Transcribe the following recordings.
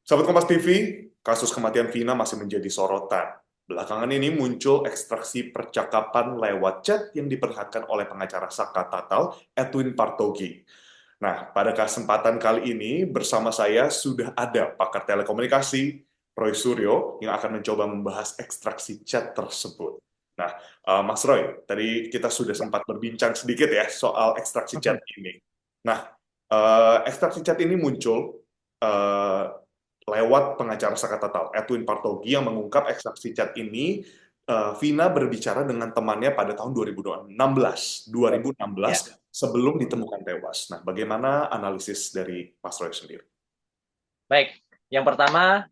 Sahabat Kompas TV, kasus kematian Vina masih menjadi sorotan. Belakangan ini muncul ekstraksi percakapan lewat chat yang diperlihatkan oleh pengacara Saka Tatal, Edwin Partogi. Nah, pada kesempatan kali ini bersama saya sudah ada pakar telekomunikasi, Roy Suryo, yang akan mencoba membahas ekstraksi chat tersebut. Nah, Mas Roy, tadi kita sudah sempat berbincang sedikit ya soal ekstraksi chat ini. Nah, ekstraksi chat ini muncul eh, lewat pengacara Saka Tatal, Edwin Partogi, yang mengungkap ekstraksi chat ini. Vina berbicara dengan temannya pada tahun 2016, Ya, sebelum ditemukan tewas. Nah, bagaimana analisis dari Mas Roy sendiri? baik. Yang pertama,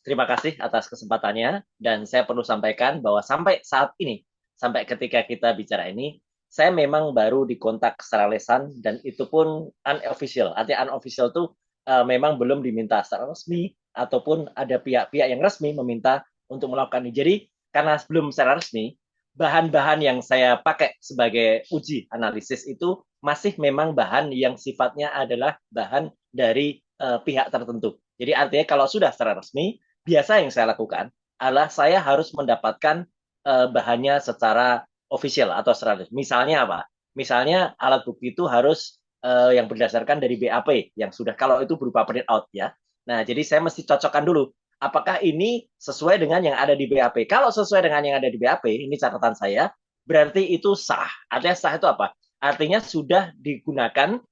terima kasih atas kesempatannya dan saya perlu sampaikan bahwa sampai saat ini, sampai ketika kita bicara ini, saya memang baru dikontak secara lisan dan itu pun unofficial. Artinya unofficial itu memang belum diminta secara resmi ataupun ada pihak-pihak yang resmi meminta untuk melakukan ini. Jadi karena sebelum secara resmi, bahan-bahan yang saya pakai sebagai uji analisis itu masih memang bahan yang sifatnya adalah bahan dari pihak tertentu. Jadi artinya kalau sudah secara resmi, biasa yang saya lakukan adalah saya harus mendapatkan bahannya secara official atau secara resmi. Misalnya apa? Misalnya alat bukti itu harus yang berdasarkan dari BAP yang sudah kalau itu berupa print out ya. Nah, jadi saya mesti cocokkan dulu apakah ini sesuai dengan yang ada di BAP. Kalau sesuai dengan yang ada di BAP, ini catatan saya, berarti itu sah. Artinya sah itu apa? Artinya sudah digunakan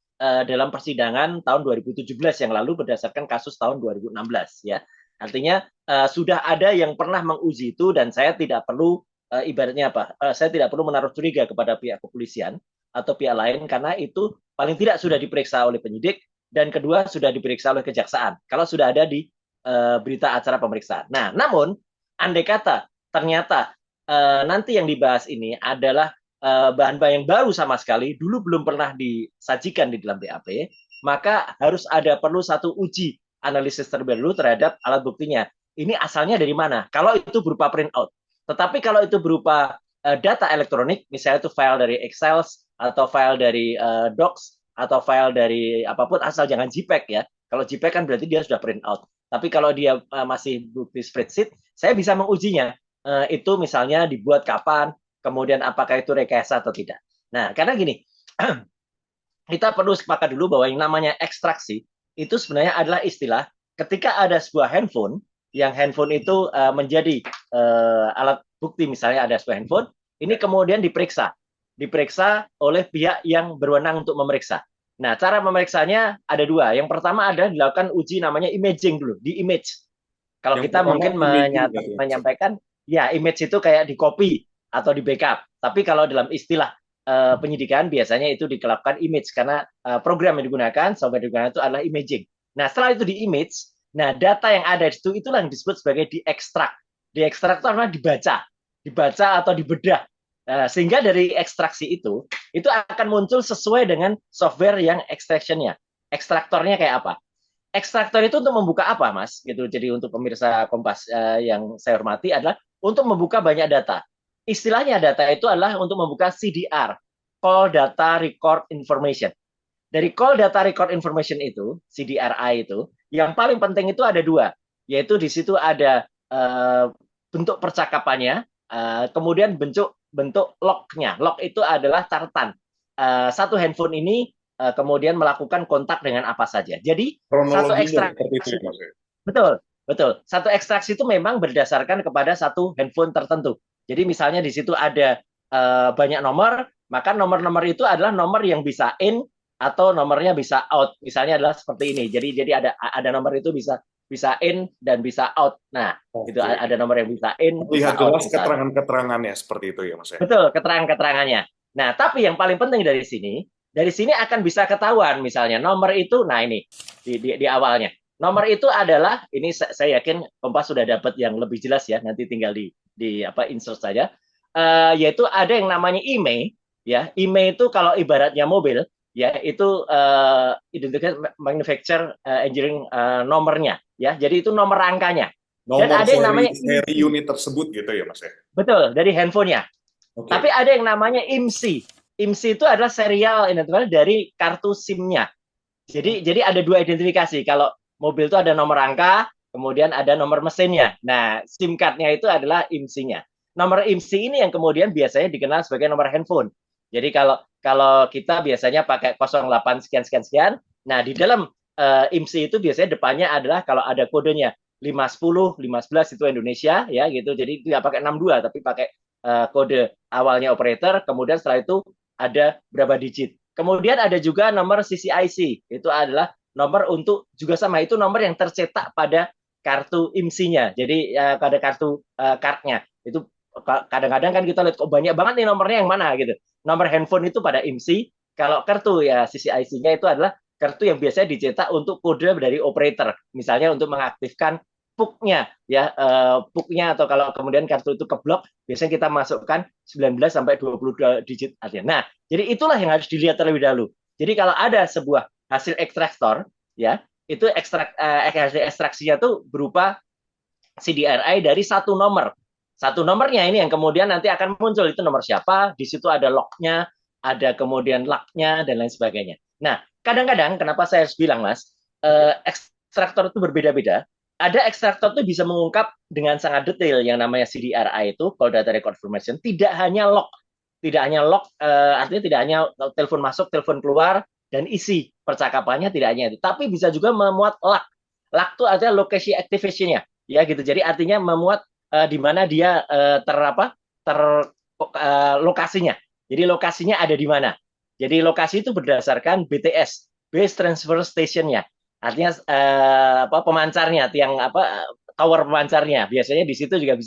dalam persidangan tahun 2017 yang lalu berdasarkan kasus tahun 2016 ya. Artinya sudah ada yang pernah menguji itu dan saya tidak perlu ibaratnya apa? Saya tidak perlu menaruh curiga kepada pihak kepolisian atau pihak lain karena itu paling tidak sudah diperiksa oleh penyidik dan kedua sudah diperiksa oleh kejaksaan. Kalau sudah ada di berita acara pemeriksaan. Nah, namun andai kata ternyata nanti yang dibahas ini adalah bahan-bahan yang baru sama sekali, dulu belum pernah disajikan di dalam BAP, maka harus ada perlu satu uji analisis terlebih dahulu terhadap alat buktinya. Ini asalnya dari mana? Kalau itu berupa print out. Tetapi kalau itu berupa data elektronik, misalnya itu file dari Excel atau file dari Docs atau file dari apapun, asal jangan JPEG ya. Kalau JPEG kan berarti dia sudah print out. Tapi kalau dia masih bukti spreadsheet, saya bisa mengujinya. Itu misalnya dibuat kapan, kemudian apakah itu rekayasa atau tidak. Nah, karena gini, kita perlu sepakat dulu bahwa yang namanya ekstraksi itu sebenarnya adalah istilah ketika ada sebuah handphone yang handphone itu menjadi alat bukti, misalnya ada sebuah handphone, ini kemudian diperiksa oleh pihak yang berwenang untuk memeriksa. Nah, cara memeriksanya ada dua. Yang pertama adalah dilakukan uji namanya imaging dulu, di image. Kalau Yang kita pertama, mungkin imaging berarti ya, Mas Roy? menyampaikan, ya image itu kayak di copy atau di backup. Tapi kalau dalam istilah penyidikan biasanya itu dilakukan image karena program yang digunakan, software yang digunakan itu adalah imaging. Nah, setelah itu di image, nah data yang ada di situ itulah yang disebut sebagai diekstrak. Diekstrak itu adalah dibaca atau dibedah. Sehingga dari ekstraksi itu akan muncul sesuai dengan software yang extraction-nya. Ekstraktornya kayak apa? Ekstraktor itu untuk membuka apa, Mas? Gitu. Jadi untuk pemirsa Kompas yang saya hormati adalah untuk membuka banyak data. Istilahnya data itu adalah untuk membuka CDR, Call Data Record Information. Dari Call Data Record Information itu, CDRI itu, yang paling penting itu ada dua, yaitu di situ ada bentuk percakapannya, kemudian bentuk bentuk lognya. Log itu adalah catatan. Satu handphone ini kemudian melakukan kontak dengan apa saja. Jadi satu Kronologinya seperti itu ekstraksi, ya, Mas Roy? betul, betul. Satu ekstraksi itu memang berdasarkan kepada satu handphone tertentu. Jadi misalnya di situ ada banyak nomor, maka nomor-nomor itu adalah nomor yang bisa in atau nomornya bisa out. Misalnya adalah seperti ini. Jadi ada nomor itu bisa bisa in dan bisa out. Nah, itu Oke. ada nomor yang bisa in, Terlihat bisa out jelas misalnya. keterangan-keterangannya seperti itu ya, Mas ya? Betul, keterangan-keterangannya. Nah, tapi yang paling penting dari sini akan bisa ketahuan misalnya nomor itu, nah ini di awalnya. Nomor itu adalah, ini saya yakin Kompas sudah dapat yang lebih jelas ya, nanti tinggal di apa insert saja. Yaitu ada yang namanya IMEI, ya. IMEI itu kalau ibaratnya mobil, ya itu identification manufacturer engineering nomornya, ya. Jadi itu nomor rangkanya. Dan Nomor ada yang seri namanya seri IMSI, unit tersebut gitu ya, Mas ya? betul, dari handphonenya. Tapi Oke. ada yang namanya IMSI. IMSI itu adalah serial identifier dari kartu SIM-nya. Jadi ada dua identifikasi. Kalau Mobil itu ada nomor angka, kemudian ada nomor mesinnya. Nah, SIM card-nya itu adalah IMSI-nya. Nomor IMSI ini yang kemudian biasanya dikenal sebagai nomor handphone. Jadi kalau kalau kita biasanya pakai 08 sekian sekian sekian, nah di dalam IMSI itu biasanya depannya adalah kalau ada kodenya 510, 511 itu Indonesia ya gitu. Jadi tidak pakai 62 tapi pakai kode awalnya operator, kemudian setelah itu ada berapa digit. Kemudian ada juga nomor CCIC, itu adalah nomor untuk juga sama itu nomor yang tercetak pada kartu IMSI-nya. Jadi pada kartu card-nya. Itu kadang-kadang kan kita lihat kok banyak banget nih nomornya yang mana gitu. Nomor handphone itu pada IMSI, kalau kartu ya CCIC-nya itu adalah kartu yang biasanya dicetak untuk kode dari operator. Misalnya untuk mengaktifkan PUK-nya ya PUK-nya atau kalau kemudian kartu itu keblok, biasanya kita masukkan 19 sampai 22 digit artinya. Nah, jadi itulah yang harus dilihat terlebih dahulu. Jadi kalau ada sebuah hasil ekstraktor ya, itu hasil ekstraksinya tuh berupa CDRI dari satu nomor. Satu nomornya ini yang kemudian nanti akan muncul itu nomor siapa, di situ ada lognya, ada kemudian laknya dan lain sebagainya. Nah, kadang-kadang kenapa saya harus bilang Mas, ekstraktor itu berbeda-beda. Ada ekstraktor itu bisa mengungkap dengan sangat detail yang namanya CDRI itu, call data record formation, tidak hanya log, artinya tidak hanya telepon masuk, telepon keluar, dan isi percakapannya tidak hanya itu, tapi bisa juga memuat lak. Lak itu adalah location activation-nya, ya gitu. Jadi artinya memuat di mana dia lokasinya. Jadi lokasinya ada di mana. Jadi lokasi itu berdasarkan BTS, base transfer station-nya. Artinya pemancarnya, tiang tower pemancarnya. Biasanya di situ juga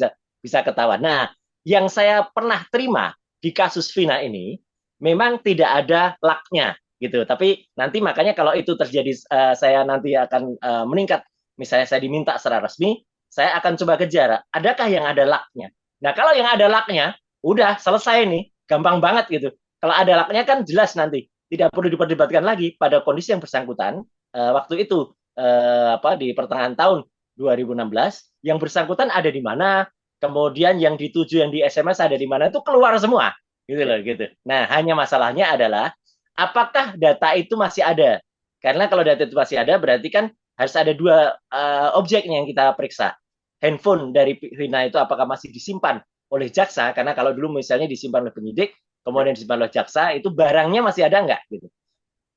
bisa ketahuan. Nah, yang saya pernah terima di kasus Vina ini memang tidak ada laknya gitu. Tapi nanti makanya kalau itu terjadi saya nanti akan meningkat, misalnya saya diminta secara resmi, saya akan coba kejar, adakah yang ada laknya. Nah, kalau yang ada laknya, udah selesai nih, gampang banget gitu. Kalau ada laknya kan jelas nanti, tidak perlu diperdebatkan lagi pada kondisi yang bersangkutan. Waktu itu di pertengahan tahun 2016, yang bersangkutan ada di mana, kemudian yang dituju yang di SMS ada di mana, itu keluar semua. Gitu loh, gitu. Nah, hanya masalahnya adalah, apakah data itu masih ada? Karena kalau data itu masih ada, berarti kan harus ada dua objek yang kita periksa. Handphone dari Vina itu apakah masih disimpan oleh jaksa, karena kalau dulu misalnya disimpan oleh penyidik, kemudian disimpan oleh jaksa, itu barangnya masih ada nggak? Gitu.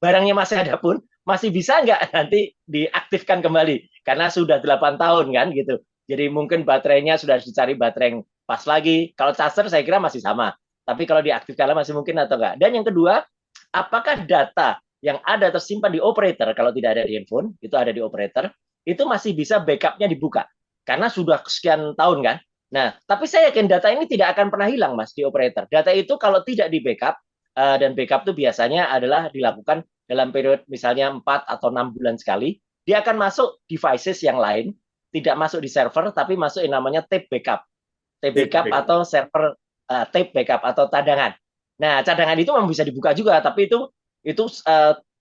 Barangnya masih ada pun, masih bisa nggak nanti diaktifkan kembali? Karena sudah 8 tahun kan gitu. Jadi mungkin baterainya sudah dicari baterai yang pas lagi. Kalau charger saya kira masih sama. Tapi kalau diaktifkan masih mungkin atau enggak. Dan yang kedua, apakah data yang ada tersimpan di operator, kalau tidak ada di handphone, itu ada di operator, itu masih bisa backupnya dibuka. Karena sudah sekian tahun kan. Nah, tapi saya yakin data ini tidak akan pernah hilang Mas di operator. Data itu kalau tidak di backup, dan backup itu biasanya adalah dilakukan dalam periode misalnya 4 atau 6 bulan sekali, dia akan masuk devices yang lain, tidak masuk di server, tapi masuk yang namanya tape backup. Tape backup atau server tape backup atau cadangan. Nah, cadangan itu memang bisa dibuka juga, tapi itu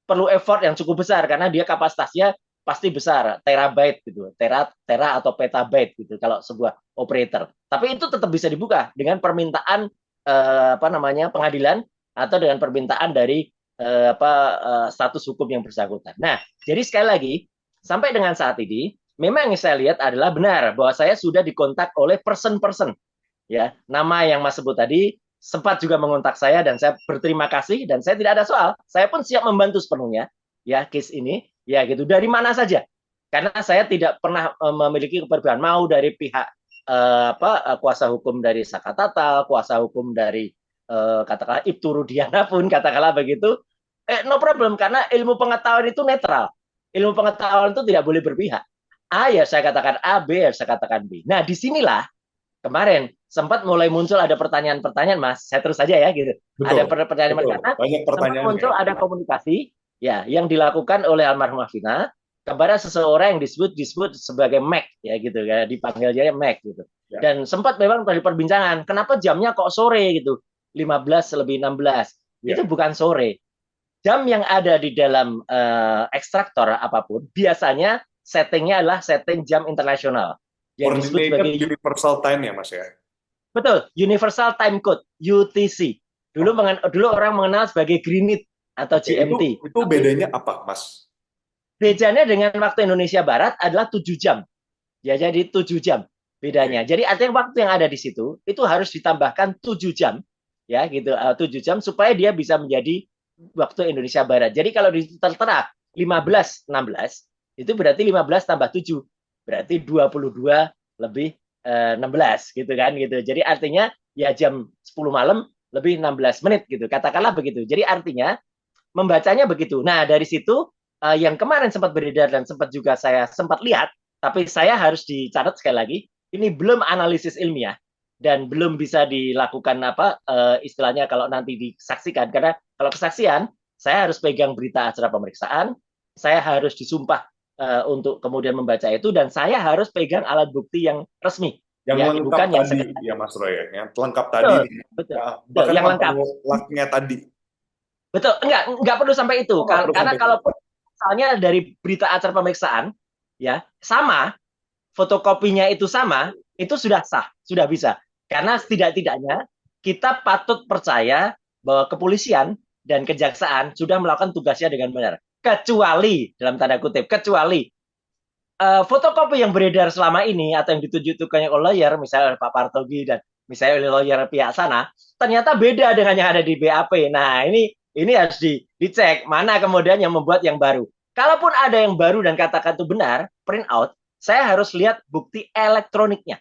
perlu effort yang cukup besar karena dia kapasitasnya pasti besar, terabyte gitu, tera atau petabyte gitu kalau sebuah operator. Tapi itu tetap bisa dibuka dengan permintaan pengadilan atau dengan permintaan dari status hukum yang bersangkutan. Nah, jadi sekali lagi sampai dengan saat ini memang yang saya lihat adalah benar bahwa saya sudah dikontak oleh person-person ya, nama yang Mas sebut tadi sempat juga mengontak saya dan saya berterima kasih dan saya tidak ada soal. Saya pun siap membantu sepenuhnya ya case ini ya gitu dari mana saja. Karena saya tidak pernah memiliki keperbedaan mau dari pihak kuasa hukum dari Saka Tatal, kuasa hukum dari katakanlah Ibtu Rudiana pun katakanlah begitu. No problem karena ilmu pengetahuan itu netral. Ilmu pengetahuan itu tidak boleh berpihak. A ya saya katakan A, B ya saya katakan B. Nah, disinilah kemarin sempat mulai muncul ada pertanyaan-pertanyaan, Mas. Saya terus saja ya gitu. Betul, ada pertanyaan betul. Karena banyak pertanyaan sempat muncul ada komunikasi ya yang dilakukan oleh almarhumah Vina kepada seseorang yang disebut sebagai Mac ya gitu ya, dipanggil aja Mac gitu. Ya. Dan sempat memang tadi perbincangan, kenapa jamnya kok sore gitu? 15 lebih 16. Ya. Itu bukan sore. Jam yang ada di dalam ekstraktor apapun biasanya settingnya adalah setting jam internasional yang disebut sebagai Universal Time ya Mas ya. Betul, Universal Time Code (UTC). Dulu orang mengenal sebagai Greenwich atau GMT. Itu bedanya apa, Mas? Bedanya dengan waktu Indonesia Barat adalah 7 jam. Ya, jadi 7 jam bedanya. Jadi artinya waktu yang ada di situ itu harus ditambahkan 7 jam ya gitu, 7 jam supaya dia bisa menjadi waktu Indonesia Barat. Jadi kalau tertera 15:16 itu berarti 15 tambah 7 berarti 22 lebih 16 gitu kan gitu. Jadi artinya ya jam 10 malam lebih 16 menit gitu. Katakanlah begitu. Jadi artinya membacanya begitu. Nah, dari situ yang kemarin sempat beredar dan sempat juga saya sempat lihat, tapi saya harus dicatat sekali lagi, ini belum analisis ilmiah dan belum bisa dilakukan apa istilahnya kalau nanti disaksikan, karena kalau kesaksian saya harus pegang berita acara pemeriksaan, saya harus disumpah untuk kemudian membaca itu, dan saya harus pegang alat bukti yang resmi, Yang ya lengkap bukan yang tadi, sekedar. ya Mas Roy, yang lengkap tadi Betul, nih. betul, Ya, betul, bahkan yang tanpa lengkap. laknya tadi. Betul, enggak perlu sampai itu. Oh, nggak perlu Karena sampai itu. kalaupun misalnya dari berita acara pemeriksaan, ya sama, fotokopinya itu sama, itu sudah sah, sudah bisa. Karena setidak-tidaknya kita patut percaya bahwa kepolisian dan kejaksaan sudah melakukan tugasnya dengan benar. Kecuali, dalam tanda kutip, kecuali fotokopi yang beredar selama ini atau yang ditunjukkan oleh lawyer, misalnya Pak Partogi dan misalnya oleh lawyer pihak sana, ternyata beda dengan yang ada di BAP. Nah, ini harus dicek mana kemudian yang membuat yang baru. Kalaupun ada yang baru dan katakan itu benar, print out, saya harus lihat bukti elektroniknya.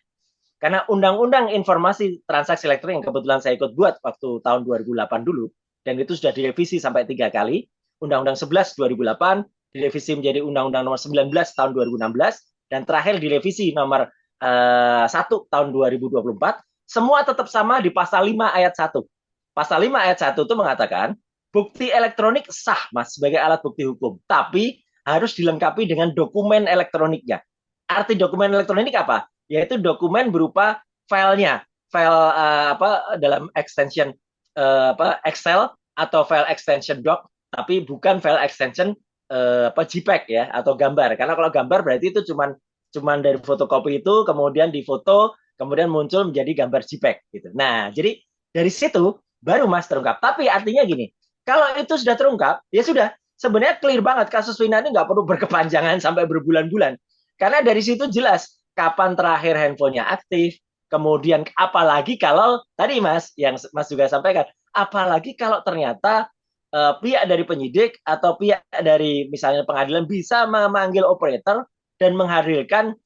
Karena Undang-Undang Informasi Transaksi Elektronik yang kebetulan saya ikut buat waktu tahun 2008 dulu, dan itu sudah direvisi sampai 3 kali, Undang-Undang 11 2008, direvisi menjadi Undang-Undang nomor 19 tahun 2016, dan terakhir direvisi nomor 1 tahun 2024, semua tetap sama di pasal 5 ayat 1. Pasal 5 ayat 1 itu mengatakan, bukti elektronik sah Mas sebagai alat bukti hukum, tapi harus dilengkapi dengan dokumen elektroniknya. Arti dokumen elektronik apa? Yaitu dokumen berupa filenya, file apa dalam extension Excel atau file extension doc, tapi bukan file extension JPEG ya atau gambar. Karena kalau gambar berarti itu cuman dari fotokopi itu kemudian difoto kemudian muncul menjadi gambar JPEG gitu. Nah, jadi dari situ baru Mas terungkap. Tapi artinya gini, kalau itu sudah terungkap, ya sudah. Sebenarnya clear banget kasus Vina ini nggak perlu berkepanjangan sampai berbulan-bulan. Karena dari situ jelas kapan terakhir handphonenya aktif, kemudian apalagi kalau tadi Mas yang Mas juga sampaikan, apalagi kalau ternyata pihak dari penyidik atau pihak dari misalnya pengadilan bisa memanggil operator dan menghadirkan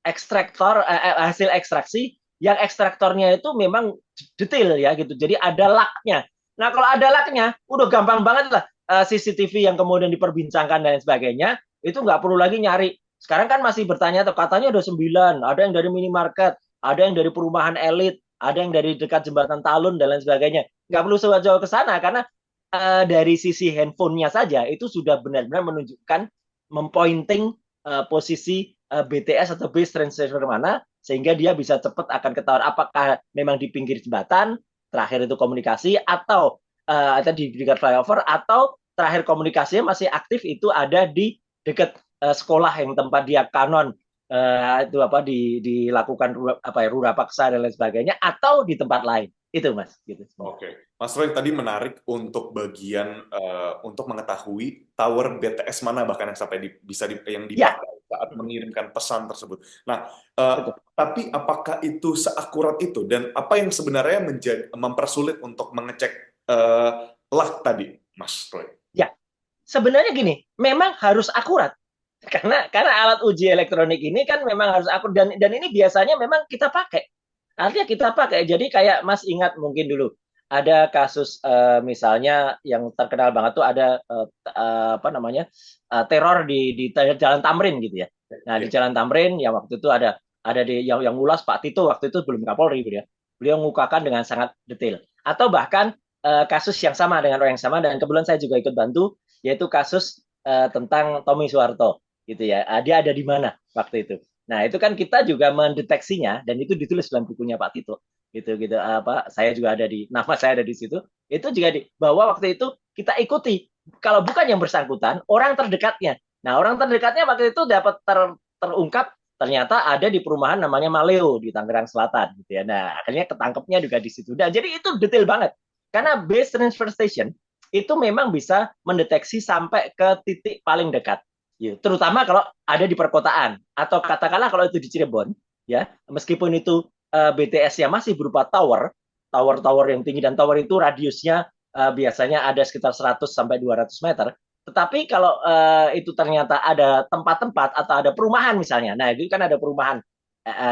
hasil ekstraksi yang ekstraktornya itu memang detail ya gitu. Jadi ada laknya. Nah kalau ada laknya, udah gampang banget lah CCTV yang kemudian diperbincangkan dan sebagainya, itu nggak perlu lagi nyari. Sekarang kan masih bertanya, katanya ada 9, ada yang dari minimarket, ada yang dari perumahan elit, ada yang dari dekat jembatan Talun dan lain sebagainya. Nggak perlu jauh-jauh ke sana karena dari sisi handphonenya saja itu sudah benar-benar menunjukkan mempointing posisi BTS atau base transceiver mana sehingga dia bisa cepat akan ketahuan apakah memang di pinggir jembatan terakhir itu komunikasi atau di dekat flyover atau terakhir komunikasinya masih aktif itu ada di dekat sekolah yang tempat dia kanon itu apa dilakukan apa ya rura paksa dan lain sebagainya atau di tempat lain itu Mas gitu. Oke, Mas Roy tadi menarik untuk bagian untuk mengetahui tower BTS mana bahkan yang sampai yang Ya, dipakai saat mengirimkan pesan tersebut. Nah, betul. tapi apakah itu seakurat itu dan apa yang sebenarnya mempersulit untuk mengecek lag tadi, Mas Roy? Ya, sebenarnya gini, memang harus akurat. Karena alat uji elektronik ini kan memang harus akurat dan ini biasanya memang kita pakai. Artinya kita pakai. Jadi kayak Mas ingat mungkin dulu ada kasus misalnya yang terkenal banget tuh ada apa namanya teror di Jalan Tamrin gitu ya. Nah di Ya. Jalan Tamrin yang waktu itu ada di yang ngulas Pak Tito waktu itu belum Kapolri gitu ya. Beliau mengukakan dengan sangat detail. Atau bahkan kasus yang sama dengan orang yang sama dan kebetulan saya juga ikut bantu yaitu kasus tentang Tommy Soeharto gitu ya. Dia ada di mana waktu itu. Nah, itu kan kita juga mendeteksinya dan itu ditulis dalam bukunya Pak Tito. Gitu gitu apa saya juga ada di nama saya ada di situ. Itu juga bahwa waktu itu kita ikuti kalau bukan yang bersangkutan, orang terdekatnya. Nah, orang terdekatnya waktu itu dapat terungkap ternyata ada di perumahan namanya Maleo di Tangerang Selatan gitu ya. Nah, akhirnya ketangkepnya juga di situ. Nah, jadi itu detail banget. Karena base transfer station itu memang bisa mendeteksi sampai ke titik paling dekat. Ya, terutama kalau ada di perkotaan atau katakanlah kalau itu di Cirebon, ya meskipun itu BTS-nya masih berupa tower yang tinggi dan tower itu radiusnya biasanya ada sekitar 100 sampai 200 meter. Tetapi kalau itu ternyata ada tempat-tempat atau ada perumahan misalnya, nah itu kan ada perumahan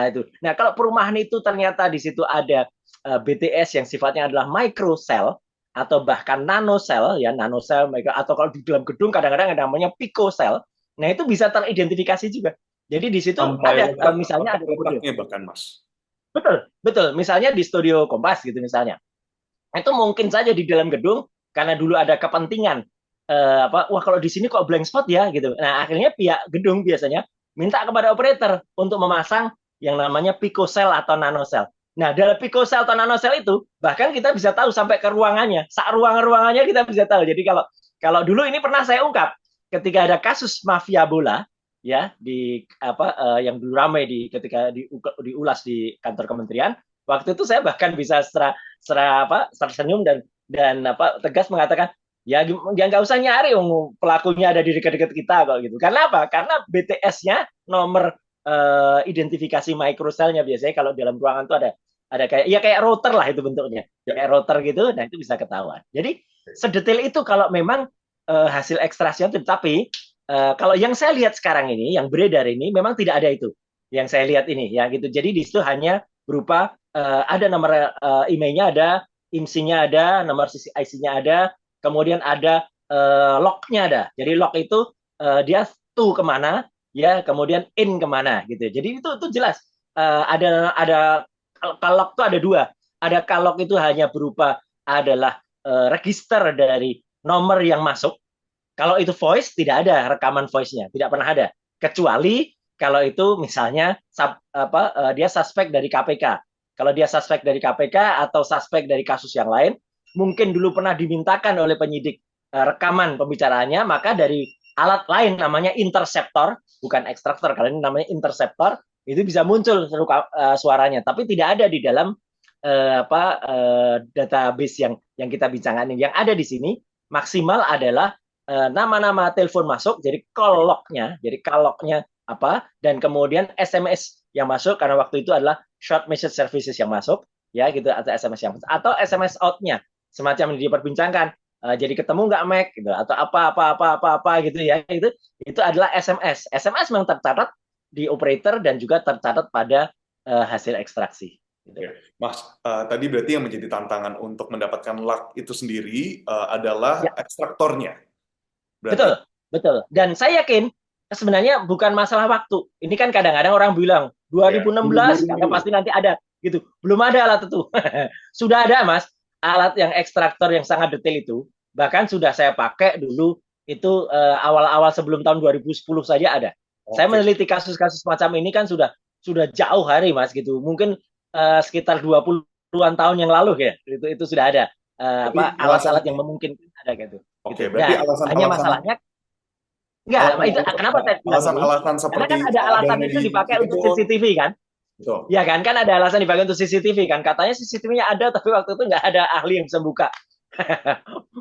itu. Nah kalau perumahan itu ternyata di situ ada BTS yang sifatnya adalah micro cell atau bahkan nanosel ya nanosel atau kalau di dalam gedung kadang-kadang ada namanya picocell. Nah, itu bisa teridentifikasi juga. Jadi di situ Sampai ada misalnya ada kode. letak-letaknya bahkan, Mas. Betul, betul. Misalnya di studio Kompas gitu misalnya. Itu mungkin saja di dalam gedung karena dulu ada kepentingan wah kalau di sini kok blank spot ya gitu. Nah, akhirnya pihak gedung biasanya minta kepada operator untuk memasang yang namanya picocell atau nanosel. Nah, dalam picocell atau nanosel itu bahkan kita bisa tahu sampai ke ruangannya. Saat ruangan-ruangannya kita bisa tahu. Jadi kalau kalau dulu ini pernah saya ungkap ketika ada kasus mafia bola ya di yang dulu ramai ketika diulas di kantor kementerian. Waktu itu saya bahkan bisa secara tersenyum dan tegas mengatakan ya nggak usah nyari pelakunya ada di dekat-dekat kita kok gitu. Karena apa? Karena BTS-nya nomor identifikasi microcell-nya biasanya kalau dalam ruangan tuh ada kayak router lah itu bentuknya. Ya. Kayak router gitu, nah itu bisa ketahuan. Jadi sedetail itu kalau memang hasil ekstrasinya itu. Tapi kalau yang saya lihat sekarang ini, yang beredar ini memang tidak ada itu. Yang saya lihat ini ya gitu. Jadi di situ hanya berupa ada nomor emailnya ada, IMSI-nya ada, nomor IC-nya ada, kemudian ada log-nya ada. Jadi log itu dia to kemana, ya, kemudian in kemana gitu. Jadi itu jelas. Ada kalog itu ada dua. Ada kalog itu hanya berupa adalah register dari nomor yang masuk. Kalau itu voice tidak ada rekaman voice-nya, tidak pernah ada. Kecuali kalau itu misalnya dia suspek dari KPK. Kalau dia suspek dari KPK atau suspek dari kasus yang lain, mungkin dulu pernah dimintakan oleh penyidik rekaman pembicaraannya, maka dari alat lain namanya interceptor, bukan ekstraktor, kalau ini namanya interceptor, itu bisa muncul suaranya, tapi tidak ada di dalam database yang kita bincangkan. Yang ada di sini maksimal adalah nama-nama telepon masuk, jadi call log-nya, jadi call log-nya apa, dan kemudian SMS yang masuk karena waktu itu adalah short message services yang masuk, ya gitu, atau SMS yang masuk, atau SMS out-nya, semacam yang diperbincangkan. Jadi ketemu nggak Mac gitu atau apa gitu ya, itu adalah SMS. SMS memang tercatat di operator dan juga tercatat pada hasil ekstraksi. Gitu. Mas, tadi berarti yang menjadi tantangan untuk mendapatkan luck itu sendiri adalah Ya. ekstraktornya. Berarti. Betul, betul. Dan saya yakin sebenarnya bukan masalah waktu. Ini kan kadang-kadang orang bilang 2016 kata pasti nanti ada gitu. Belum ada alat itu. Sudah ada, Mas, alat yang ekstraktor yang sangat detail itu. Bahkan sudah saya pakai dulu itu awal-awal sebelum tahun 2010 saja ada. Saya meneliti kasus-kasus macam ini kan sudah jauh hari, Mas, gitu. Mungkin sekitar 20-an tahun yang lalu ya. Itu sudah ada alat-alat yang memungkinkan ada gitu. Oke, Gitu. berarti Nah, alasan-alasan hanya masalahnya enggak, itu kenapa saya bilang ini? alasan-alasan Karena seperti kan ada alasan itu dipakai untuk CCTV kan? Betul. Ya kan ada alasan dipakai untuk CCTV kan? Katanya CCTV-nya ada, tapi waktu itu nggak ada ahli yang bisa buka.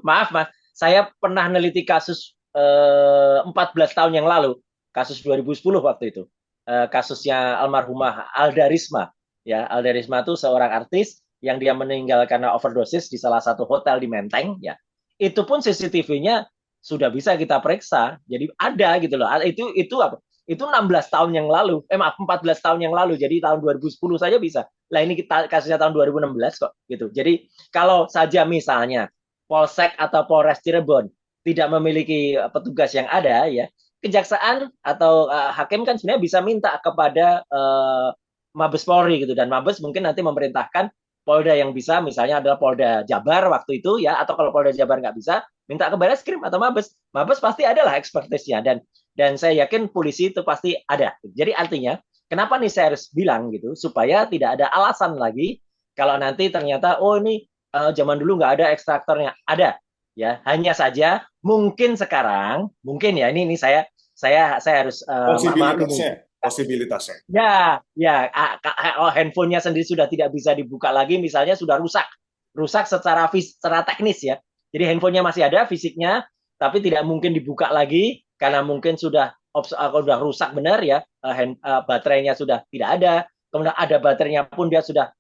Maaf, Mas. Saya pernah neliti kasus 14 tahun yang lalu, kasus 2010 waktu itu. Kasusnya almarhumah Alda Risma. Ya, Alda Risma itu seorang artis yang dia meninggal karena overdosis di salah satu hotel di Menteng. Ya, itu pun CCTV-nya sudah bisa kita periksa. Jadi ada gitu loh. Itu apa? Itu 16 tahun yang lalu. Maaf, 14 tahun yang lalu. Jadi tahun 2010 saja bisa. Lah ini kita kasusnya tahun 2016 kok gitu. Jadi kalau saja misalnya Polsek atau Polres Cirebon tidak memiliki petugas yang ada ya, kejaksaan atau hakim kan sebenarnya bisa minta kepada Mabes Polri gitu, dan Mabes mungkin nanti memerintahkan Polda yang bisa, misalnya adalah Polda Jabar waktu itu ya, atau kalau Polda Jabar nggak bisa, minta ke Barreskrim atau Mabes. Mabes pasti adalah ekspertisnya, dan saya yakin polisi itu pasti ada. Jadi artinya kenapa nih saya harus bilang gitu, supaya tidak ada alasan lagi kalau nanti ternyata ini zaman dulu nggak ada ekstraktornya, ada ya, hanya saja mungkin sekarang mungkin ya ini saya harus posibilitasnya. Ya, handphonenya sendiri sudah tidak bisa dibuka lagi, misalnya sudah rusak secara teknis ya. Jadi handphonenya masih ada fisiknya, tapi tidak mungkin dibuka lagi karena mungkin sudah udah rusak benar ya, baterainya sudah tidak ada, kemudian ada baterainya pun dia sudah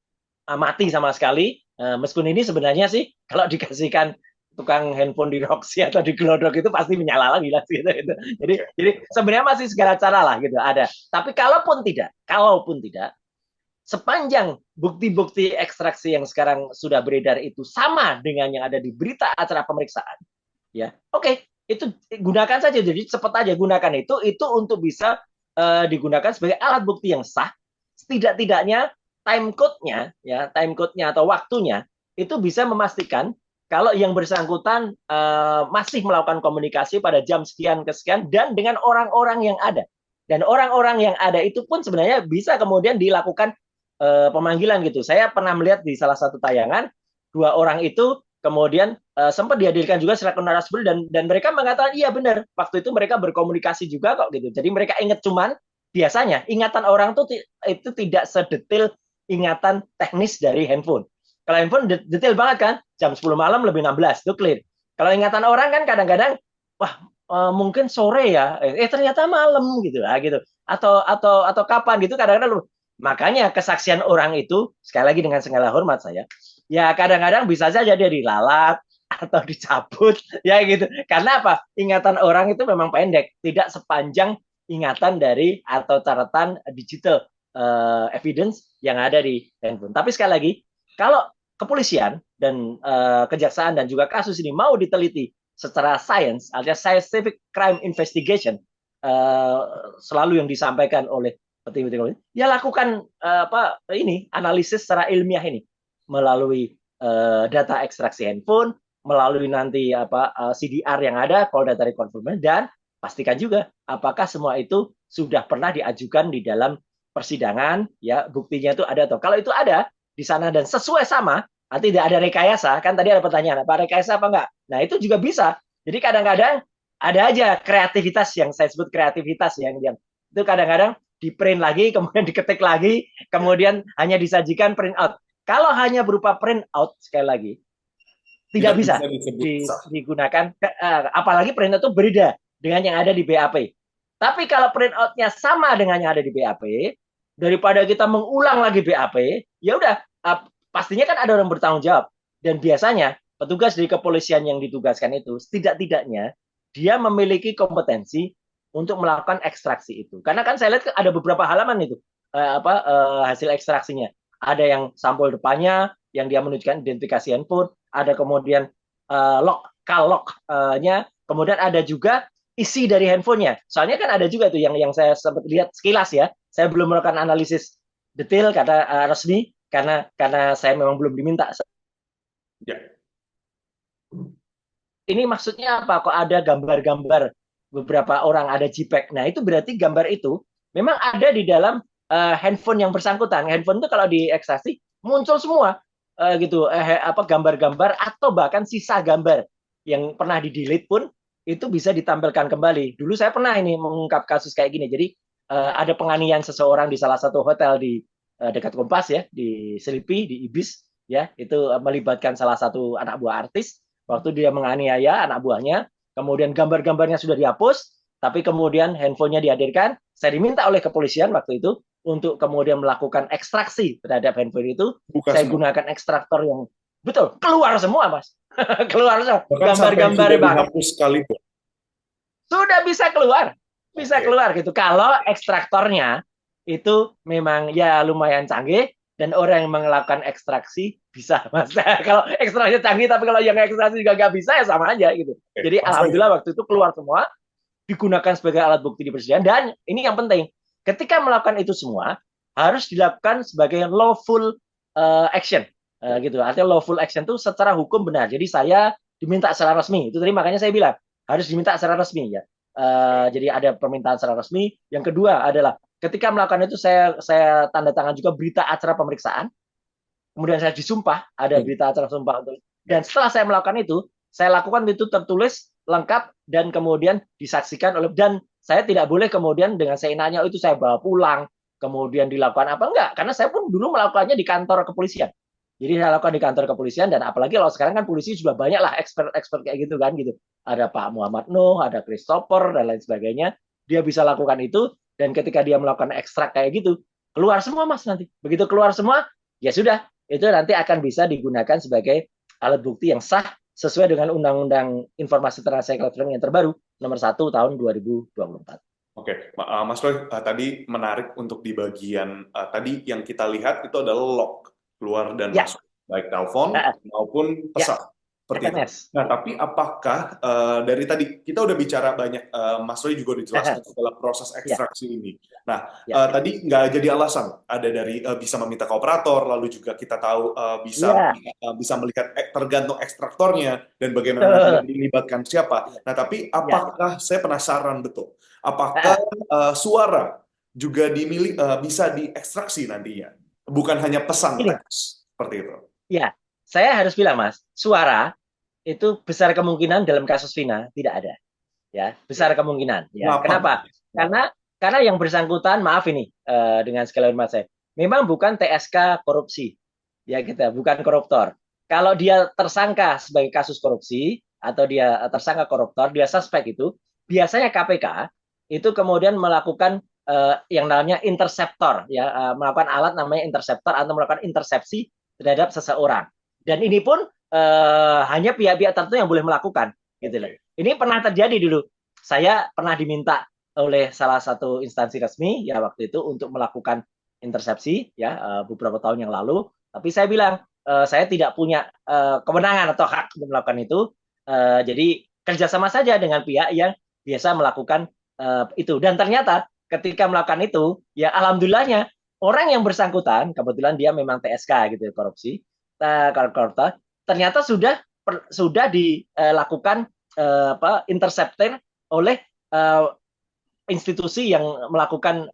mati sama sekali. Meskipun ini sebenarnya sih kalau dikasihkan tukang handphone di Roxy atau di Glodok itu pasti menyala lagi lah gitu, gitu. Jadi sebenarnya masih segala cara lah gitu ada. Tapi kalaupun tidak, sepanjang bukti-bukti ekstraksi yang sekarang sudah beredar itu sama dengan yang ada di berita acara pemeriksaan, ya oke, itu gunakan saja. Jadi cepat aja gunakan itu untuk bisa digunakan sebagai alat bukti yang sah. Setidak-tidaknya time code-nya atau waktunya itu bisa memastikan kalau yang bersangkutan masih melakukan komunikasi pada jam sekian ke sekian dan dengan orang-orang yang ada. Dan orang-orang yang ada itu pun sebenarnya bisa kemudian dilakukan pemanggilan gitu. Saya pernah melihat di salah satu tayangan, dua orang itu kemudian sempat dihadirkan juga selaku narasumber dan mereka mengatakan iya benar, waktu itu mereka berkomunikasi juga kok gitu. Jadi mereka ingat, cuman biasanya ingatan orang tuh itu tidak sedetail ingatan teknis dari handphone. Kalau handphone detail banget kan, jam 10 malam lebih 16 itu clear. Kalau ingatan orang kan kadang-kadang wah mungkin sore ya, ternyata malam gitu lah gitu. Atau kapan gitu kadang-kadang. Makanya kesaksian orang itu sekali lagi dengan segala hormat saya, ya kadang-kadang bisa saja dia dilalat atau dicabut ya gitu. Karena apa? Ingatan orang itu memang pendek, tidak sepanjang ingatan dari atau catatan digital evidence yang ada di handphone. Tapi sekali lagi, kalau kepolisian dan kejaksaan dan juga kasus ini mau diteliti secara sains, alias scientific crime investigation, selalu yang disampaikan oleh petinggi-petinggi, ya lakukan ini analisis secara ilmiah ini melalui data ekstraksi handphone, melalui nanti CDR yang ada, call data reconfirmation, dan pastikan juga apakah semua itu sudah pernah diajukan di dalam persidangan, ya buktinya itu ada atau kalau itu ada di sana dan sesuai sama, tidak ada rekayasa, kan tadi ada pertanyaan apa rekayasa apa enggak, nah itu juga bisa. Jadi kadang-kadang ada aja kreativitas yang saya sebut kreativitas yang itu kadang-kadang di print lagi, kemudian diketik lagi, kemudian hanya disajikan print out. Kalau hanya berupa print out, sekali lagi, tidak bisa digunakan, apalagi print out itu berbeda dengan yang ada di BAP. Tapi kalau print out-nya sama dengan yang ada di BAP, daripada kita mengulang lagi BAP, ya udah, pastinya kan ada orang bertanggung jawab. Dan biasanya petugas dari kepolisian yang ditugaskan itu, setidak-tidaknya dia memiliki kompetensi untuk melakukan ekstraksi itu. Karena kan saya lihat ada beberapa halaman itu hasil ekstraksinya. Ada yang sampul depannya yang dia menunjukkan identifikasi handphone, ada kemudian log-nya, kemudian ada juga isi dari handphonenya. Soalnya kan ada juga tuh yang saya sempat lihat sekilas ya. Saya belum melakukan analisis detail kata resmi karena saya memang belum diminta. Ya. Ini maksudnya apa? Kok ada gambar-gambar beberapa orang, ada JPEG. Nah, itu berarti gambar itu memang ada di dalam handphone yang bersangkutan. Handphone itu kalau diekstraksi muncul semua gitu gambar-gambar atau bahkan sisa gambar yang pernah di-delete pun itu bisa ditampilkan kembali. Dulu saya pernah ini mengungkap kasus kayak gini. Jadi ada penganiayaan seseorang di salah satu hotel di dekat Kompas ya, di Selipi, di Ibis ya, itu melibatkan salah satu anak buah artis. Waktu dia menganiaya anak buahnya, kemudian gambar-gambarnya sudah dihapus, tapi kemudian handphonenya dihadirkan. Saya diminta oleh kepolisian waktu itu untuk kemudian melakukan ekstraksi terhadap handphone itu. Saya gunakan ekstraktor yang betul keluar semua, Mas. Keluar semua. Gambar-gambarnya banget. Sudah bisa keluar. Bisa keluar gitu. Kalau ekstraktornya itu memang ya lumayan canggih dan orang yang melakukan ekstraksi bisa, Mas. Kalau ekstraksi canggih tapi kalau yang ekstraksi juga nggak bisa ya sama aja gitu. Jadi alhamdulillah waktu itu keluar semua, digunakan sebagai alat bukti di persidangan. Dan ini yang penting, ketika melakukan itu semua harus dilakukan sebagai lawful action gitu. Artinya lawful action itu secara hukum benar. Jadi saya diminta secara resmi. Itu tadi makanya saya bilang harus diminta secara resmi ya. Jadi ada permintaan secara resmi. Yang kedua adalah ketika melakukan itu saya tanda tangan juga berita acara pemeriksaan. Kemudian saya disumpah, ada berita acara sumpah. Dan setelah saya melakukan itu, saya lakukan itu tertulis lengkap dan kemudian disaksikan oleh, dan saya tidak boleh kemudian dengan seenaknya itu saya bawa pulang, kemudian dilakukan apa enggak, karena saya pun dulu melakukannya di kantor kepolisian. Jadi saya lakukan di kantor kepolisian, dan apalagi kalau sekarang kan polisi juga banyak lah expert kayak gitu kan gitu. Ada Pak Muhammad Nuh, ada Christopher dan lain sebagainya. dia bisa lakukan itu, dan ketika dia melakukan ekstrak kayak gitu, keluar semua Mas nanti. Begitu keluar semua, ya sudah, itu nanti akan bisa digunakan sebagai alat bukti yang sah sesuai dengan Undang-Undang Informasi Transaksi Elektronik yang terbaru nomor 1 tahun 2024. Oke, Mas Roy, tadi menarik untuk di bagian tadi yang kita lihat itu adalah log keluar dan Ya, masuk, baik telepon maupun ya, pesan, seperti itu. SMS. Nah, tapi apakah dari tadi kita udah bicara banyak, Mas Roy juga dijelaskan setelah proses Ya, ekstraksi ini. Nah, ya, tadi nggak jadi alasan, ada dari bisa meminta ke operator, lalu juga kita tahu ya, bisa melihat tergantung ekstraktornya dan bagaimana nanti yang betul. dilibatkan siapa. Ya, Nah, tapi ya. apakah saya penasaran betul? Apakah suara juga bisa diekstraksi nantinya, bukan hanya pesan Ini, teks seperti itu? ya, saya harus bilang Mas, suara itu besar kemungkinan dalam kasus Vina tidak ada, ya, besar kemungkinan, ya. Kenapa? Kenapa? Kenapa? Karena yang bersangkutan, maaf ini, dengan segala hormat saya, memang bukan TSK korupsi, ya kita bukan koruptor. Kalau dia tersangka sebagai kasus korupsi atau dia tersangka koruptor, dia suspek itu, biasanya KPK itu kemudian melakukan yang namanya interceptor, ya, melakukan alat namanya interceptor atau melakukan intersepsi terhadap seseorang. Dan ini pun hanya pihak-pihak tertentu yang boleh melakukan, gitu loh. Oke. Ini pernah terjadi dulu. Saya pernah diminta oleh salah satu instansi resmi ya waktu itu untuk melakukan intersepsi ya beberapa tahun yang lalu. Tapi saya bilang saya tidak punya kewenangan atau hak untuk melakukan itu. Jadi kerjasama saja dengan pihak yang biasa melakukan itu. Dan ternyata ketika melakukan itu, ya alhamdulillahnya orang yang bersangkutan, kebetulan dia memang TSK gitu korupsi, koruptor, ternyata sudah dilakukan interceptor oleh institusi yang melakukan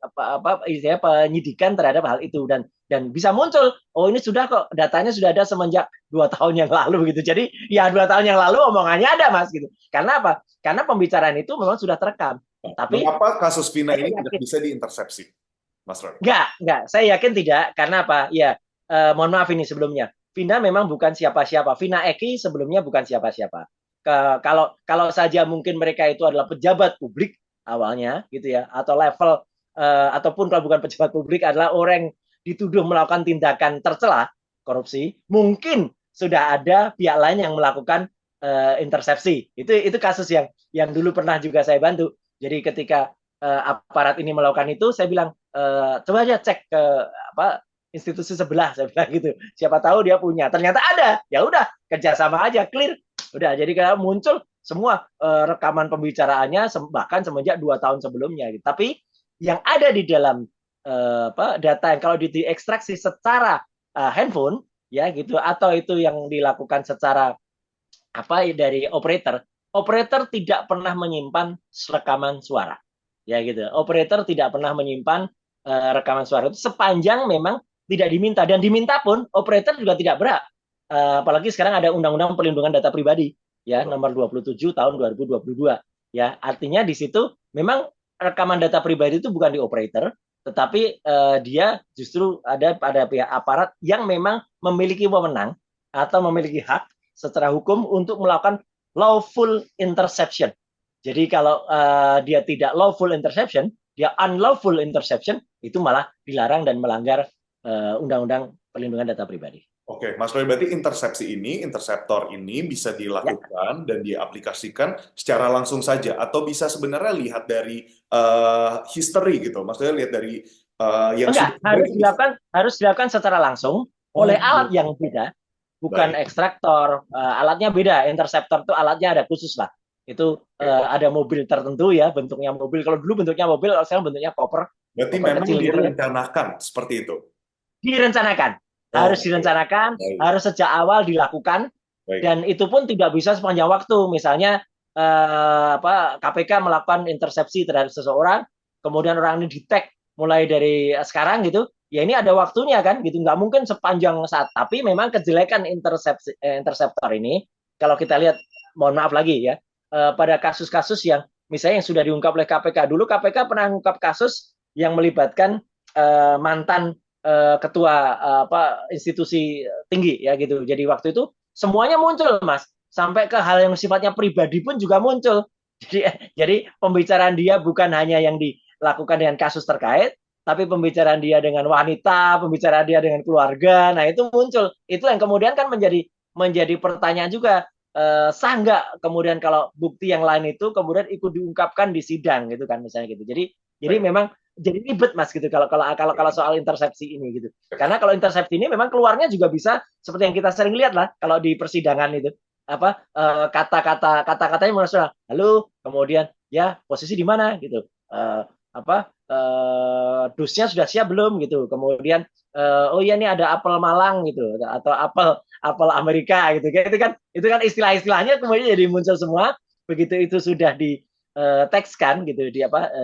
penyidikan terhadap hal itu dan bisa muncul ini sudah kok datanya sudah ada semenjak 2 tahun yang lalu gitu. Jadi ya 2 tahun yang lalu omongannya ada Mas gitu. Karena apa? Karena pembicaraan itu memang sudah terekam. Tapi Mengapa kasus Vina saya ini tidak yakin bisa diintersepsi, Mas Roy? enggak. Saya yakin tidak. Karena apa? Ya, mohon maaf ini sebelumnya. Vina memang bukan siapa-siapa. Vina Eki sebelumnya bukan siapa-siapa. Kalau saja mungkin mereka itu adalah pejabat publik awalnya, gitu ya, atau level ataupun kalau bukan pejabat publik adalah orang yang dituduh melakukan tindakan tercela korupsi, mungkin sudah ada pihak lain yang melakukan intersepsi. Itu kasus yang dulu pernah juga saya bantu. Jadi ketika aparat ini melakukan itu, saya bilang coba aja cek ke institusi sebelah, saya bilang gitu. Siapa tahu dia punya. Ternyata ada. Ya udah, kerjasama aja, clear. Udah, jadi kalau muncul semua rekaman pembicaraannya bahkan semenjak 2 tahun sebelumnya. Gitu. Tapi yang ada di dalam data yang kalau diekstraksi secara handphone, ya gitu, atau itu yang dilakukan secara dari operator tidak pernah menyimpan rekaman suara, ya gitu. Operator tidak pernah menyimpan rekaman suara itu sepanjang memang tidak diminta, dan diminta pun operator juga tidak berhak. Apalagi sekarang ada Undang-Undang Perlindungan Data Pribadi ya nomor 27 tahun 2022 ya, artinya di situ memang rekaman data pribadi itu bukan di operator, tetapi dia justru ada pada pihak aparat yang memang memiliki wewenang atau memiliki hak secara hukum untuk melakukan lawful interception. Jadi kalau dia tidak lawful interception, dia unlawful interception, itu malah dilarang dan melanggar Undang-Undang Perlindungan Data Pribadi. Oke, Mas Roy, berarti interseptor ini bisa Ya. dilakukan dan diaplikasikan secara langsung saja, atau bisa sebenarnya lihat dari history gitu, maksudnya lihat dari yang Enggak, sudah terjadi. harus dilakukan secara langsung oleh Oh, alat yang beda, bukan baik. ekstraktor. Alatnya beda. Interceptor itu alatnya ada khusus lah. Itu Oke. ada mobil tertentu ya, bentuknya mobil. Kalau dulu bentuknya mobil, kalau sekarang bentuknya koper, Berarti koper memang kecil gitu ya. direncanakan seperti itu. Direncanakan, harus Oh, oke. direncanakan, Baik, harus sejak awal dilakukan, baik. dan itu pun tidak bisa sepanjang waktu. Misalnya KPK melakukan intersepsi terhadap seseorang, kemudian orang ini di-tag mulai dari sekarang gitu, ya ini ada waktunya kan, gitu, nggak mungkin sepanjang saat. Tapi memang kejelekan interceptor ini, kalau kita lihat, mohon maaf lagi ya, pada kasus-kasus yang misalnya yang sudah diungkap oleh KPK, dulu KPK pernah mengungkap kasus yang melibatkan mantan ketua institusi tinggi ya gitu. Jadi waktu itu semuanya muncul Mas, sampai ke hal yang sifatnya pribadi pun juga muncul. Jadi, jadi pembicaraan dia bukan hanya yang dilakukan dengan kasus terkait, tapi pembicaraan dia dengan wanita, pembicaraan dia dengan keluarga. Nah, itu muncul. Itu yang kemudian kan menjadi pertanyaan juga, sah nggak kemudian kalau bukti yang lain itu kemudian ikut diungkapkan di sidang gitu kan misalnya gitu. Jadi Baik. memang jadi ribet Mas gitu kalau kalau kalau kalau soal intersepsi ini gitu. Karena kalau intersepsi ini memang keluarnya juga bisa seperti yang kita sering lihat lah kalau di persidangan itu apa kata-katanya maksudnya halo kemudian ya posisi di mana gitu dusnya sudah siap belum gitu kemudian oh iya ini ada apel Malang gitu atau apel apel Amerika gitu itu kan istilah-istilahnya kemudian jadi muncul semua begitu itu sudah di tekskan gitu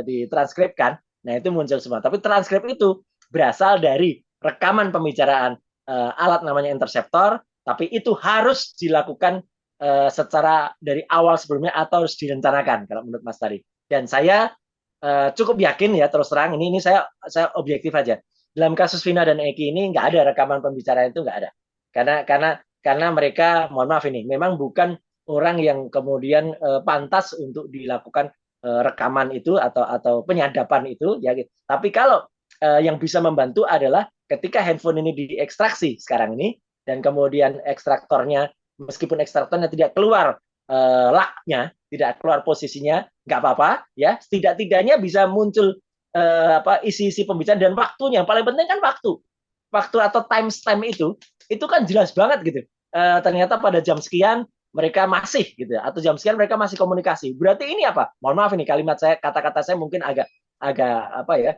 ditranskripkan nah itu muncul semua tapi transkrip itu berasal dari rekaman pembicaraan alat namanya interceptor tapi itu harus dilakukan secara dari awal sebelumnya atau harus direncanakan kalau menurut Mas tadi. Dan saya cukup yakin ya terus terang ini saya objektif aja. Dalam kasus Vina dan Eki ini nggak ada rekaman pembicaraan itu nggak ada. Karena mereka mohon maaf ini memang bukan orang yang kemudian pantas untuk dilakukan rekaman itu atau penyadapan itu ya. Tapi kalau yang bisa membantu adalah ketika handphone ini diekstraksi sekarang ini dan kemudian ekstraktornya meskipun ekstraktornya tidak keluar laknya, tidak keluar posisinya, nggak apa-apa, ya. Setidak-tidaknya bisa muncul isi-isi pembicaraan dan waktunya. Yang paling penting kan waktu atau timestamp itu kan jelas banget gitu. Ternyata pada jam sekian mereka masih gitu, atau jam sekian mereka masih komunikasi. Berarti ini apa? Mohon maaf ini kalimat saya, kata-kata saya mungkin agak agak apa ya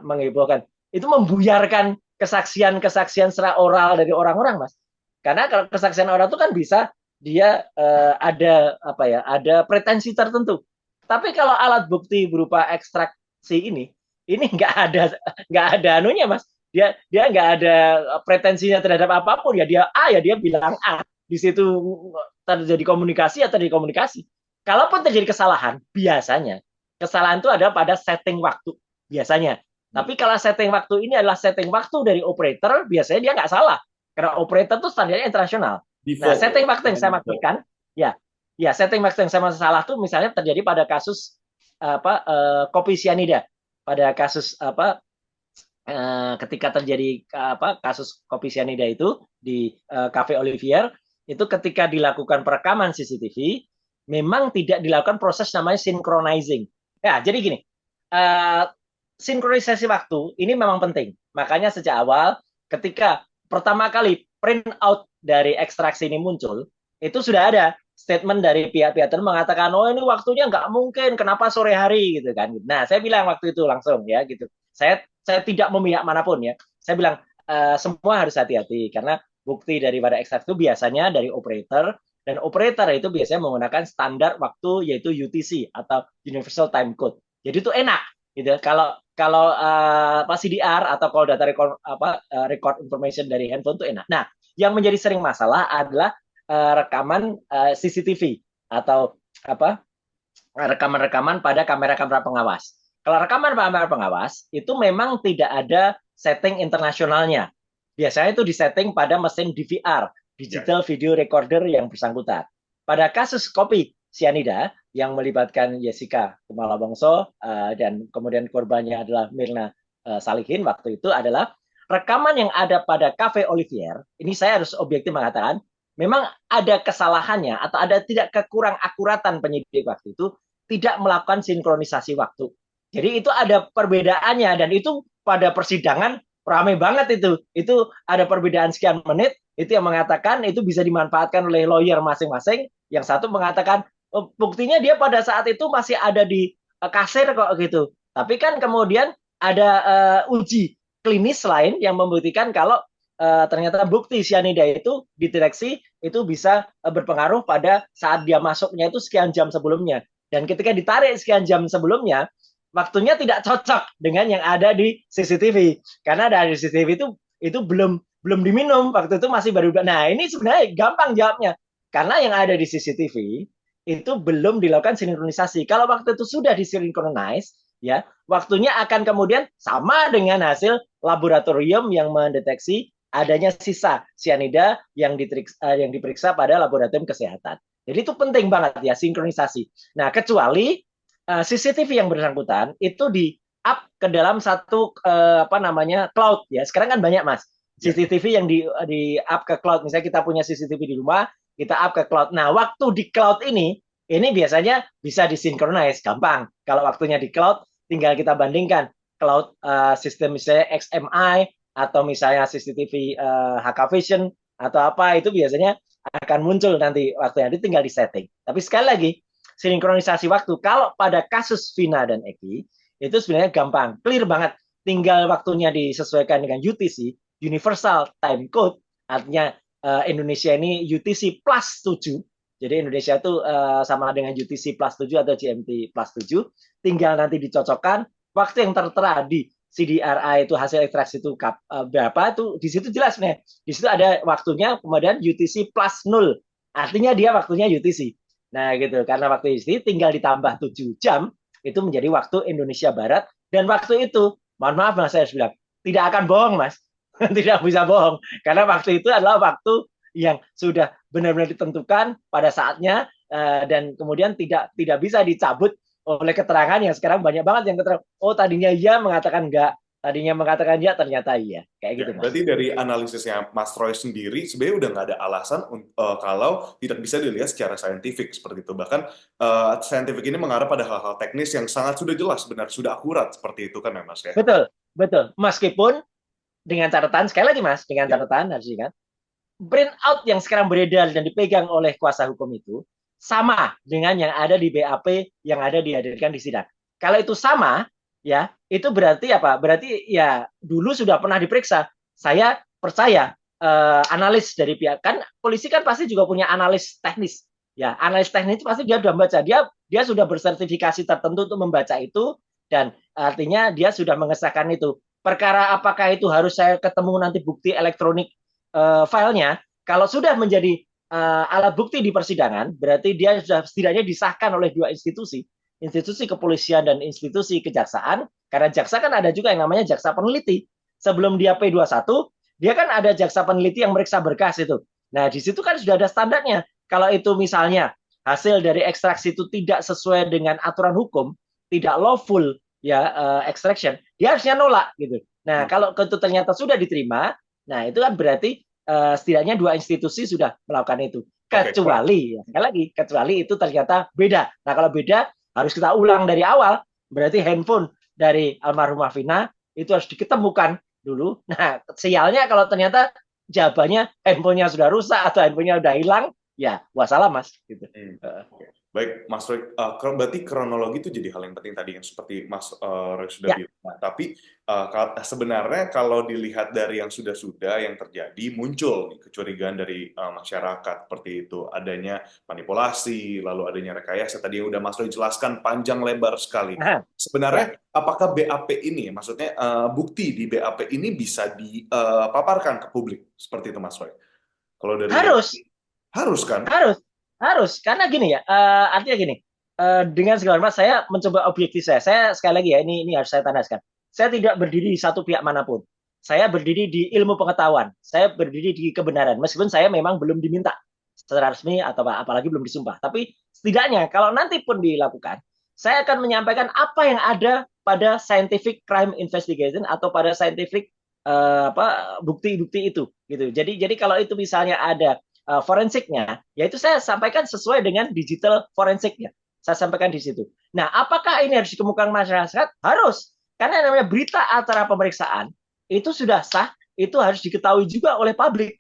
menghebohkan. Itu membuyarkan kesaksian-kesaksian secara oral dari orang-orang, Mas. Karena kalau kesaksian orang itu kan bisa dia ada apa ya, ada pretensi tertentu. Tapi kalau alat bukti berupa ekstraksi ini nggak ada anunya mas. Dia nggak ada pretensinya terhadap apapun ya dia A ya dia bilang A. Di situ terjadi komunikasi atau terjadi komunikasi. Kalaupun terjadi kesalahan, biasanya kesalahan itu ada pada setting waktu biasanya. Tapi kalau setting waktu ini adalah setting waktu dari operator, biasanya dia nggak salah. Karena operator itu standarnya internasional. Nah, Default ya. setting waktu yang saya maksudkan, ya setting waktu yang saya masalah itu misalnya terjadi pada kasus kopi sianida, pada kasus ketika terjadi kasus kopi sianida itu di Cafe Olivier, itu ketika dilakukan perekaman CCTV, memang tidak dilakukan proses namanya synchronizing. Ya, jadi gini, uh, sinkronisasi waktu ini memang penting. Makanya sejak awal, ketika pertama kali print out dari ekstraksi ini muncul, itu sudah ada statement dari pihak-pihak tertentu mengatakan, oh ini waktunya nggak mungkin, kenapa sore hari gitu kan? Nah, saya bilang waktu itu langsung ya gitu. Saya tidak memihak manapun ya. Saya bilang semua harus hati-hati karena bukti daripada ekstraksi itu biasanya dari operator dan operator itu biasanya menggunakan standar waktu yaitu UTC atau Universal Time Code. Jadi itu enak gitu. Kalau kalau CDR atau kalau data record information dari handphone itu enak. Nah, yang menjadi sering masalah adalah rekaman CCTV atau rekaman-rekaman pada kamera-kamera pengawas. Kalau rekaman kamera pengawas itu memang tidak ada setting internasionalnya. Biasanya itu disetting pada mesin DVR, digital video recorder yang bersangkutan. Pada kasus kopi sianida yang melibatkan Jessica Kumala Wongso dan kemudian korbannya adalah Mirna Salihin waktu itu adalah rekaman yang ada pada Cafe Olivier. Ini saya harus objektif mengatakan memang ada kesalahannya atau ada tidak kekurang akuratan penyidik waktu itu tidak melakukan sinkronisasi waktu. Jadi itu ada perbedaannya dan itu pada persidangan ramai banget itu. Itu ada perbedaan sekian menit, itu yang mengatakan itu bisa dimanfaatkan oleh lawyer masing-masing. Yang satu mengatakan oh, buktinya dia pada saat itu masih ada di kasir kok gitu. Tapi kan kemudian ada uji klinis lain yang membuktikan kalau ternyata bukti sianida itu dideteksi itu bisa berpengaruh pada saat dia masuknya itu sekian jam sebelumnya. Dan ketika ditarik sekian jam sebelumnya, waktunya tidak cocok dengan yang ada di CCTV. Karena dari CCTV itu belum diminum, waktu itu masih baru. Nah, ini sebenarnya gampang jawabnya. Karena yang ada di CCTV itu belum dilakukan sinkronisasi. Kalau waktu itu sudah disinkronize, ya, waktunya akan kemudian sama dengan hasil laboratorium yang mendeteksi adanya sisa sianida yang diperiksa pada laboratorium kesehatan. Jadi itu penting banget ya sinkronisasi. Nah, kecuali CCTV yang bersangkutan itu di up ke dalam satu apa namanya cloud ya. Sekarang kan banyak Mas Ya, CCTV yang di up ke cloud. Misalnya kita punya CCTV di rumah, kita up ke cloud. Nah, waktu di cloud ini biasanya bisa disinkronize, gampang. Kalau waktunya di cloud, tinggal kita bandingkan cloud sistem misalnya XMI atau misalnya CCTV HK Vision atau apa itu biasanya akan muncul nanti waktunya. Itu tinggal di setting. Tapi sekali lagi, sinkronisasi waktu kalau pada kasus Vina dan Eki itu sebenarnya gampang, clear banget. Tinggal waktunya disesuaikan dengan UTC, Universal Time Code, artinya Indonesia ini UTC plus 7. Jadi Indonesia itu sama dengan UTC plus 7 atau GMT plus 7. Tinggal nanti dicocokkan waktu yang tertera di CDRI itu hasil ekstraksi itu berapa itu di situ jelas nih. Di situ ada waktunya kemudian UTC plus 0. Artinya dia waktunya UTC. Nah gitu, karena waktu UTC tinggal ditambah 7 jam itu menjadi waktu Indonesia Barat dan waktu itu mohon maaf Mas saya harus bilang tidak akan bohong Mas. Tidak bisa bohong karena waktu itu adalah waktu yang sudah benar-benar ditentukan pada saatnya dan kemudian tidak bisa dicabut oleh keterangan yang sekarang banyak banget yang keterangan oh tadinya iya mengatakan enggak tadinya mengatakan ya ternyata iya kayak ya, gitu Mas. berarti dari analisisnya Mas Troy sendiri sebenarnya udah nggak ada alasan kalau tidak bisa dilihat secara saintifik seperti itu. Bahkan saintifik ini mengarah pada hal-hal teknis yang sangat sudah jelas, benar, sudah akurat seperti itu kan ya Mas ya? Betul, betul. Meskipun dengan catatan sekali lagi Mas, dengan Ya. catatan harus diingat print out yang sekarang beredar dan dipegang oleh kuasa hukum itu sama dengan yang ada di BAP yang ada dihadirkan di sidang. Kalau itu sama, ya itu berarti apa? Berarti ya dulu sudah pernah diperiksa. Saya percaya analis dari pihak kan polisi kan pasti juga punya analis teknis. Ya, analis teknis pasti dia sudah membaca. Dia sudah bersertifikasi tertentu untuk membaca itu dan artinya dia sudah mengesahkan itu. Perkara apakah itu harus saya ketemu nanti bukti elektronik filenya, kalau sudah menjadi alat bukti di persidangan, berarti dia sudah setidaknya disahkan oleh dua institusi, institusi kepolisian dan institusi kejaksaan, karena jaksa kan ada juga yang namanya jaksa peneliti. Sebelum dia P21, dia kan ada jaksa peneliti yang meriksa berkas itu. Nah, di situ kan sudah ada standarnya. Kalau itu misalnya hasil dari ekstraksi itu tidak sesuai dengan aturan hukum, tidak lawful ya extraction, dia harusnya nolak gitu. Nah, kalau itu ternyata sudah diterima, nah itu kan berarti setidaknya dua institusi sudah melakukan itu. Oke, Pak. Kecuali, ya, sekali lagi, kecuali itu ternyata beda. Nah, kalau beda, harus kita ulang dari awal. Berarti handphone dari almarhumah Vina itu harus diketemukan dulu. Nah, sialnya kalau ternyata jawabannya handphonenya sudah rusak atau handphonenya sudah hilang, ya wassalam Mas. Gitu. Oke. Baik, Mas Roy, berarti kronologi itu jadi hal yang penting tadi yang seperti Mas Roy sudah Ya, bilang. Tapi sebenarnya kalau dilihat dari yang sudah-sudah yang terjadi, muncul nih kecurigaan dari masyarakat seperti itu. Adanya manipulasi, lalu adanya rekayasa. Tadi yang udah Mas Roy jelaskan panjang lebar sekali. nah, ya. Sebenarnya apakah BAP ini, maksudnya bukti di BAP ini bisa dipaparkan ke publik? Seperti itu Mas Roy. Kalau dari Harus, harus kan? harus, harus. Karena gini ya, artinya gini, dengan segala hormat saya mencoba objektif saya. Saya sekali lagi ya, ini harus saya tandaskan. Saya tidak berdiri di satu pihak manapun. Saya berdiri di ilmu pengetahuan. Saya berdiri di kebenaran. Meskipun saya memang belum diminta secara resmi atau apalagi belum disumpah. Tapi setidaknya kalau nanti pun dilakukan, saya akan menyampaikan apa yang ada pada scientific crime investigation atau pada scientific apa bukti-bukti itu gitu. Jadi kalau itu misalnya ada forensiknya, yaitu saya sampaikan sesuai dengan digital forensiknya. Saya sampaikan di situ. Nah, apakah ini harus dikemukakan masyarakat? Harus. Karena namanya berita acara pemeriksaan itu sudah sah, itu harus diketahui juga oleh publik.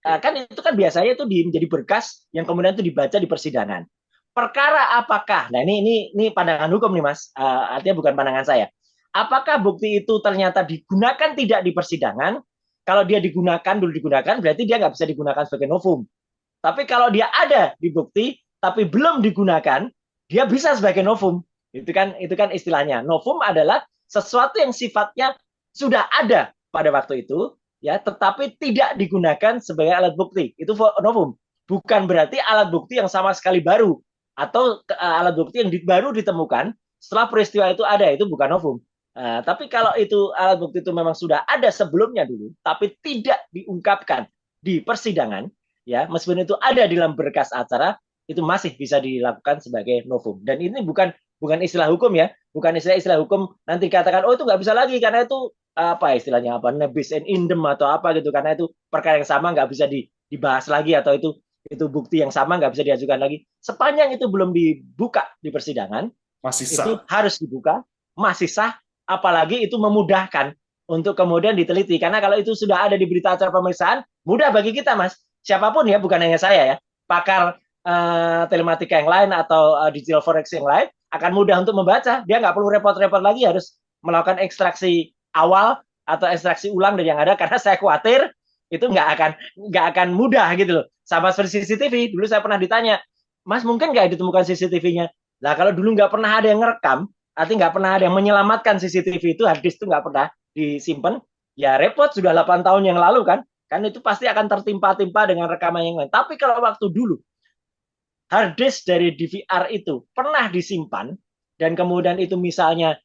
Kan itu kan biasanya itu menjadi berkas yang kemudian itu dibaca di persidangan. Perkara apakah? Nah, ini pandangan hukum nih, Mas. Artinya bukan pandangan saya. Apakah bukti itu ternyata digunakan tidak di persidangan? Kalau dia digunakan, dulu digunakan, berarti dia nggak bisa digunakan sebagai novum. Tapi kalau dia ada di bukti, tapi belum digunakan, dia bisa sebagai novum. Itu kan istilahnya. Novum adalah sesuatu yang sifatnya sudah ada pada waktu itu, ya, tetapi tidak digunakan sebagai alat bukti. Itu novum. Bukan berarti alat bukti yang sama sekali baru atau alat bukti yang baru ditemukan setelah peristiwa itu ada, itu bukan novum. Tapi kalau itu alat bukti itu memang sudah ada sebelumnya dulu, tapi tidak diungkapkan di persidangan, ya meskipun itu ada di dalam berkas acara, itu masih bisa dilakukan sebagai novum. Dan ini bukan istilah hukum ya, bukan istilah hukum nanti katakan oh itu nggak bisa lagi karena itu apa istilahnya apa nebis and indem atau apa gitu karena itu perkara yang sama nggak bisa dibahas lagi atau itu bukti yang sama nggak bisa diajukan lagi. Sepanjang itu belum dibuka di persidangan, Masih itu sah. harus dibuka, masih sah, apalagi itu memudahkan untuk kemudian diteliti. Karena kalau itu sudah ada di berita acara pemeriksaan, mudah bagi kita, Mas. Siapapun ya, bukan hanya saya ya, pakar telematika yang lain atau digital forensic yang lain akan mudah untuk membaca. Dia nggak perlu repot-repot lagi harus melakukan ekstraksi awal atau ekstraksi ulang dari yang ada karena saya khawatir itu nggak akan mudah gitu loh. Sama seperti CCTV, dulu saya pernah ditanya, Mas mungkin nggak ditemukan CCTV-nya? Nah, kalau dulu nggak pernah ada yang ngerekam, artinya nggak pernah ada yang menyelamatkan CCTV itu, hard disk itu nggak pernah disimpan, ya repot sudah 8 tahun yang lalu kan itu pasti akan tertimpa-timpa dengan rekaman yang lain. Tapi kalau waktu dulu hard disk dari DVR itu pernah disimpan dan kemudian itu misalnya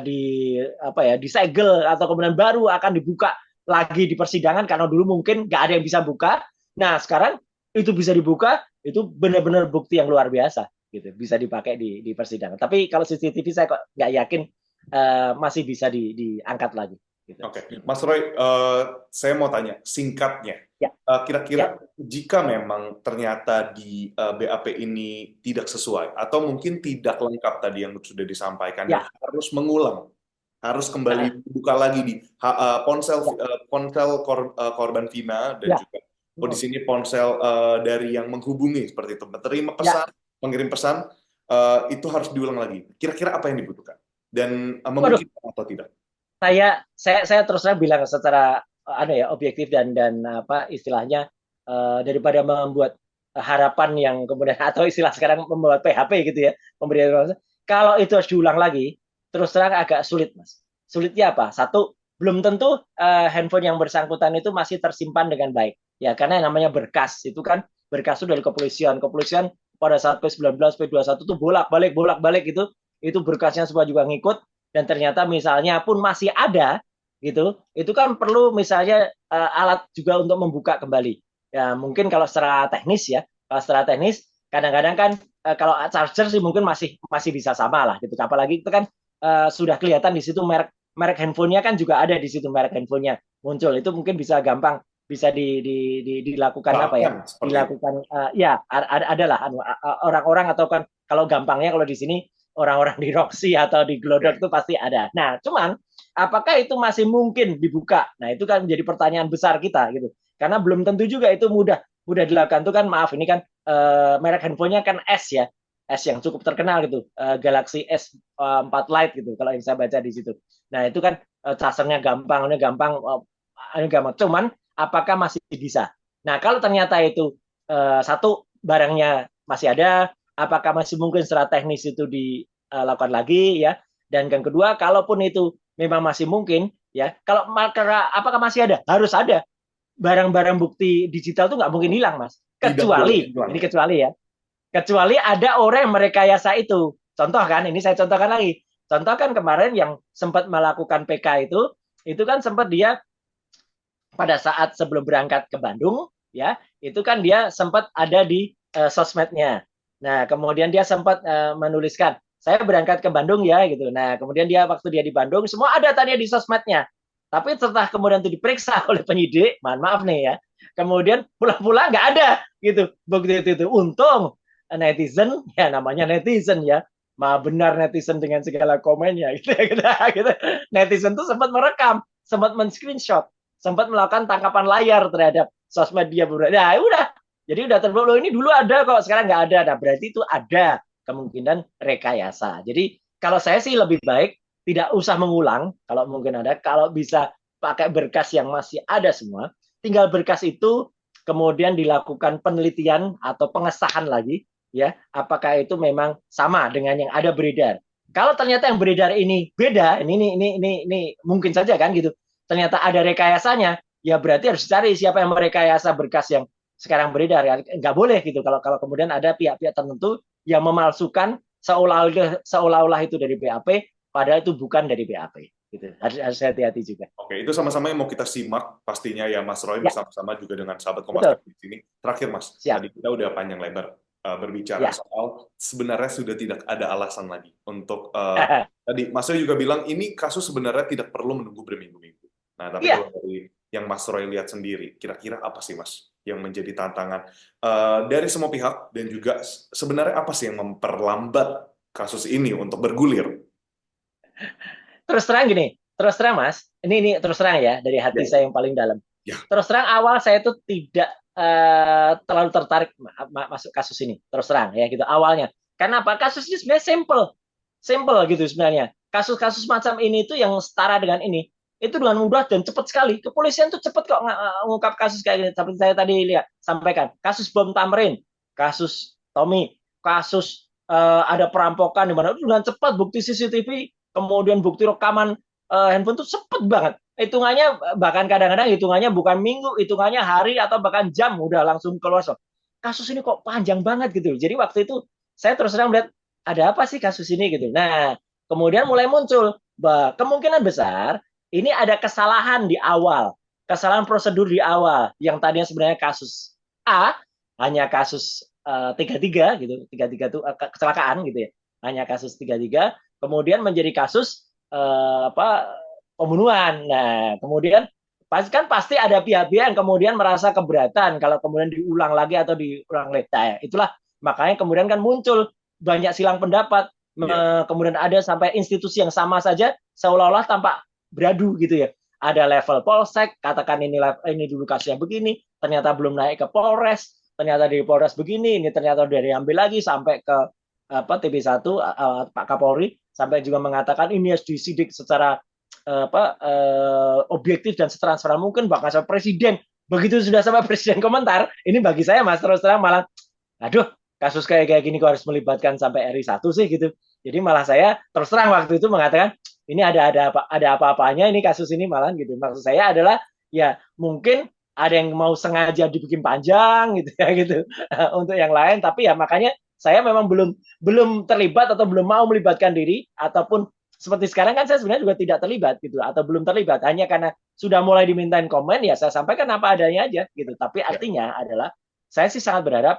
di apa ya disegel atau kemudian baru akan dibuka lagi di persidangan karena dulu mungkin nggak ada yang bisa buka. Nah sekarang itu bisa dibuka, itu benar-benar bukti yang luar biasa gitu bisa dipakai di persidangan. Tapi kalau CCTV saya kok nggak yakin masih bisa diangkat lagi. Gitu. Oke, Mas Roy, saya mau tanya singkatnya, Ya, kira-kira ya, jika memang ternyata di BAP ini tidak sesuai atau mungkin tidak lengkap tadi yang sudah disampaikan dan ya. harus mengulang, harus kembali dibuka lagi di ponsel Ya, korban Vina dan ya, juga di sini ponsel dari yang menghubungi seperti itu, menerima ya. pesan, mengirim pesan, itu harus diulang lagi. Kira-kira apa yang dibutuhkan dan Waduh, memungkinkan atau tidak? saya terus terang bilang secara ada ya objektif dan apa istilahnya daripada membuat harapan yang kemudian atau istilah sekarang membuat PHP gitu ya pemberian informasi. Kalau itu harus diulang lagi terus terang agak sulit mas. Sulitnya apa? Satu, belum tentu handphone yang bersangkutan itu masih tersimpan dengan baik ya karena yang namanya berkas itu kan berkas itu dari kepolisian pada saat P19 P21 tuh bolak balik itu berkasnya semua juga ngikut dan ternyata misalnya pun masih ada gitu, itu kan perlu misalnya alat juga untuk membuka kembali. Ya mungkin kalau secara teknis ya, kalau secara teknis kadang-kadang kan kalau charger sih mungkin masih bisa sama lah gitu. Apalagi itu kan sudah kelihatan di situ merek merek handphonenya kan juga ada di situ merek handphonenya muncul. Itu mungkin bisa gampang bisa dilakukan apa ya? Bahkan seperti itu. Dilakukan ya adalah orang-orang atau kan kalau gampangnya kalau di sini orang-orang di Roxy atau di Glodok Oke. itu pasti ada. Nah, cuman apakah itu masih mungkin dibuka? Nah, itu kan menjadi pertanyaan besar kita gitu. Karena belum tentu juga itu mudah mudah dilakukan. Itu kan maaf ini kan merek handphonenya kan S ya. S yang cukup terkenal gitu. Galaxy S4 Lite gitu kalau yang saya baca di situ. Nah, itu kan casernya gampang, ini gampang. Cuman apakah masih bisa? Nah, kalau ternyata itu satu barangnya masih ada, apakah masih mungkin secara teknis itu dilakukan lagi ya? Dan yang kedua, kalaupun itu memang masih mungkin ya, kalau apakah masih ada? Harus ada. Barang-barang bukti digital itu nggak mungkin hilang, Mas. Tidak boleh Kecuali, hilang ini ya. kecuali ya, kecuali ada orang yang merekayasa itu. Contoh kan, ini saya contohkan lagi. Contoh kan kemarin yang sempat melakukan PK itu kan sempat dia pada saat sebelum berangkat ke Bandung, ya, itu kan dia sempat ada di sosmednya. Nah, kemudian dia sempat menuliskan, saya berangkat ke Bandung ya, gitu. Nah, kemudian dia waktu dia di Bandung, semua ada tadi di sosmednya. Tapi setelah kemudian itu diperiksa oleh penyidik, mohon maaf nih ya, kemudian pulang-pulang nggak ada, gitu. Bukti itu. Untung netizen, ya namanya netizen ya, mah benar netizen dengan segala komennya, gitu. Netizen tuh sempat merekam, sempat men-screenshot sempat melakukan tangkapan layar terhadap sosmed dia. Nah, udah. Jadi udah terbukti ini dulu ada kok, sekarang nggak ada. Nah, berarti itu ada kemungkinan rekayasa. Jadi kalau saya sih lebih baik tidak usah mengulang kalau mungkin ada. Kalau bisa pakai berkas yang masih ada semua, tinggal berkas itu kemudian dilakukan penelitian atau pengesahan lagi ya, apakah itu memang sama dengan yang ada beredar. Kalau ternyata yang beredar ini beda, ini mungkin saja kan gitu ternyata ada rekayasanya, ya berarti harus cari siapa yang merekayasa berkas yang sekarang beredar. Ya. Nggak boleh gitu kalau kemudian ada pihak-pihak tertentu yang memalsukan seolah-olah itu dari BAP, padahal itu bukan dari BAP. Gitu. Harus hati-hati juga. Oke, itu sama-sama yang mau kita simak pastinya ya Mas Roy Ya, bersama-sama juga dengan sahabat Kompas betul. TV di sini. Terakhir Mas, Siap. tadi kita udah panjang lebar berbicara Ya. soal sebenarnya sudah tidak ada alasan lagi untuk tadi Mas Roy juga bilang ini kasus sebenarnya tidak perlu menunggu berminggu-minggu. Nah, tapi Iya. kalau dari yang Mas Roy lihat sendiri, kira-kira apa sih Mas yang menjadi tantangan dari semua pihak dan juga sebenarnya apa sih yang memperlambat kasus ini untuk bergulir? Terus terang gini, terus terang Mas, ini terus terang ya dari hati Ya, saya yang paling dalam. ya, Terus terang awal saya itu tidak terlalu tertarik masuk kasus ini, terus terang ya gitu awalnya. Karena apa? Kasus ini sebenarnya simple, simple gitu sebenarnya. Kasus-kasus macam ini itu yang setara dengan ini, itu dengan mudah dan cepat sekali. Kepolisian tuh cepat kok ngungkap kasus kayak gini. Seperti saya tadi lihat sampaikan, kasus bom Tamrin, kasus Tommy, kasus ada perampokan di mana itu dengan cepat bukti CCTV, kemudian bukti rekaman handphone tuh cepet banget. Hitungannya bahkan kadang-kadang hitungannya bukan minggu, hitungannya hari atau bahkan jam udah langsung keluar. So, kasus ini kok panjang banget gitu. Jadi waktu itu saya terus terang melihat ada apa sih kasus ini gitu. Nah, kemudian mulai muncul bahwa kemungkinan besar ini ada kesalahan di awal, kesalahan prosedur di awal yang tadinya sebenarnya kasus A hanya kasus 33 gitu, 33 itu kecelakaan gitu ya. Hanya kasus 33 kemudian menjadi kasus apa pembunuhan. Nah, kemudian pasti ada pihak-pihak yang kemudian merasa keberatan kalau kemudian diulang lagi atau diulang lagi. Nah, itulah makanya kemudian kan muncul banyak silang pendapat. ya, Kemudian ada sampai institusi yang sama saja seolah-olah tampak beradu gitu ya. Ada level polsek, katakan ini dulu kasusnya begini, ternyata belum naik ke Polres, ternyata di Polres begini, ini ternyata udah diambil lagi sampai ke TP1 Pak Kapolri sampai juga mengatakan ini harus disidik secara objektif dan setransparan mungkin bahkan sampai presiden. Begitu sudah sampai presiden komentar, ini bagi saya Mas terus terang malah aduh, kasus kayak gini kok harus melibatkan sampai RI 1 sih gitu. Jadi malah saya terus terang waktu itu mengatakan ini ada apa-apanya ini kasus ini malah gitu. Maksud saya adalah ya mungkin ada yang mau sengaja dibikin panjang gitu ya gitu untuk yang lain tapi ya makanya saya memang belum belum terlibat atau belum mau melibatkan diri ataupun seperti sekarang kan saya sebenarnya juga tidak terlibat gitu atau belum terlibat hanya karena sudah mulai dimintain komen ya saya sampaikan apa adanya aja gitu tapi ya. artinya adalah saya sih sangat berharap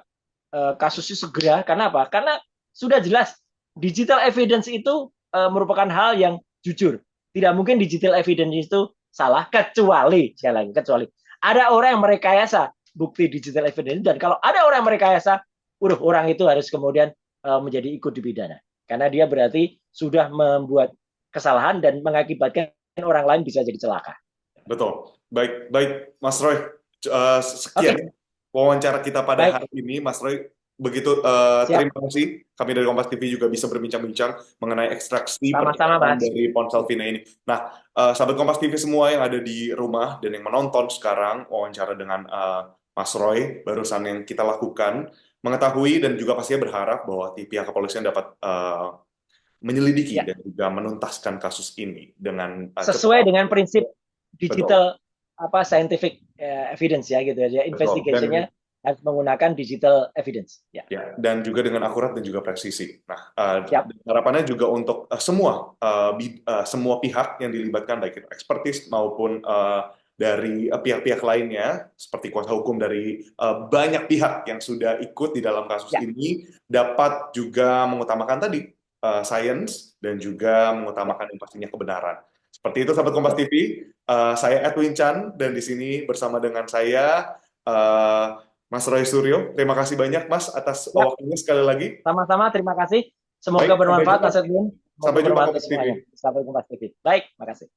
kasusnya segera karena apa karena sudah jelas digital evidence itu merupakan hal yang jujur tidak mungkin digital evidence itu salah kecuali sekali lagi kecuali ada orang yang merekayasa bukti digital evidence dan kalau ada orang yang merekayasa orang itu harus kemudian menjadi ikut dipidana karena dia berarti sudah membuat kesalahan dan mengakibatkan orang lain bisa jadi celaka. Betul. Baik, baik, Mas Roy. Oke, Sekian wawancara kita pada baik, hari ini, Mas Roy. Begitu, siap. terima kasih. Kami dari Kompas TV juga bisa berbincang-bincang mengenai ekstraksi Sama-sama, percakapan Mas. dari ponsel Vina ini. Nah, sahabat Kompas TV semua yang ada di rumah dan yang menonton sekarang wawancara dengan Mas Roy barusan yang kita lakukan, mengetahui dan juga pastinya berharap bahwa pihak kepolisian dapat menyelidiki Ya, dan juga menuntaskan kasus ini dengan sesuai cepat. dengan prinsip Betul, digital scientific evidence ya gitu ya. betul. Dan Investigasinya harus menggunakan digital evidence. Ya, ya, dan juga dengan akurat dan juga presisi. Nah, siap. harapannya juga untuk semua pihak yang dilibatkan, baik itu ekspertis maupun dari pihak-pihak lainnya, seperti kuasa hukum dari banyak pihak yang sudah ikut di dalam kasus Ya, ini, dapat juga mengutamakan tadi sains dan juga ya, mengutamakan yang pastinya kebenaran. Seperti itu, sahabat Kompas betul. TV. Saya Edwin Chan dan di sini bersama dengan saya. eh, Mas Roy Suryo, terima kasih banyak Mas atas Ya, waktunya sekali lagi. sama-sama. Terima kasih. Baik, Semoga sampai bermanfaat, jumpa. Mas Edwin. Semoga Sampai jumpa bermanfaat untuk Kompas TV. semuanya. Sampai jumpa. Baik, makasih.